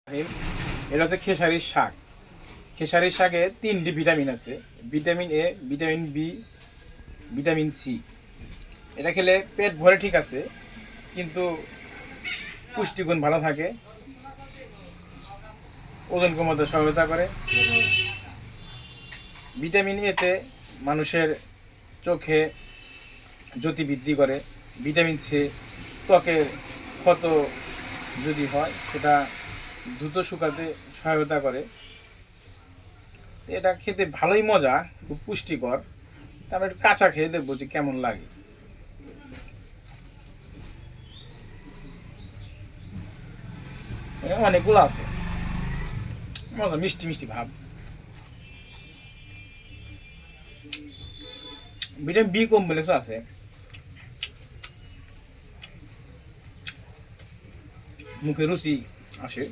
এটা হচ্ছে খেসারির শাক। খেসারির শাকে 3টি ভিটামিন আছে: vitamin A, vitamin B, vitamin C. এটা খেলে পেট ভরে ঠিক আছে, কিন্তু পুষ্টিগুণ ভালো থাকে, ওজন কমাতে সহায়তা করে। ভিটামিন এতে মানুষের চোখে জ্যোতি বৃদ্ধি করে। ভিটামিন সি ত্বকের ক্ষত যদি হয় সেটা দ্রুত শুকাতে সহায়তা করে। এটা খেতে ভালোই মজা, খুব পুষ্টিকর। তারপরে একটু কাঁচা খেয়ে দেখবো যে কেমন লাগে। অনেকগুলো আছে, মজা, মিষ্টি মিষ্টি ভাব। ভিটামিন বি কমপ্লেক্স আছে, মুখে রুচি আসে।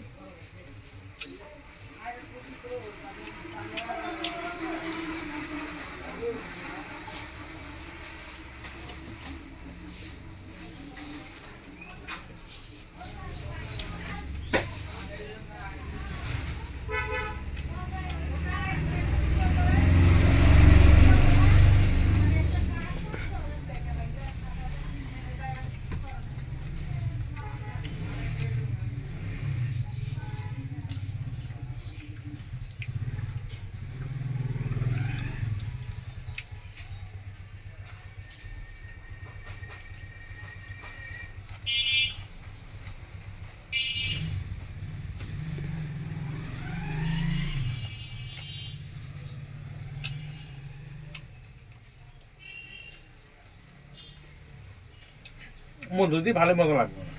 মধু দিয়ে ভালো মজা লাগবে না।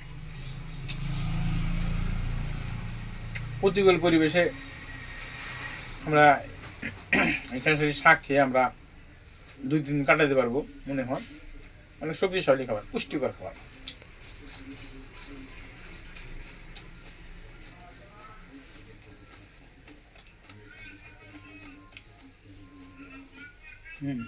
প্রতিকূল পরিবেশে আমরা এখানে শাক খেয়ে আমরা 2-3 দিন কাটাতে পারবো মনে হয়। অনেক শক্তিশালী খাবার, পুষ্টিকর খাবার। হুম।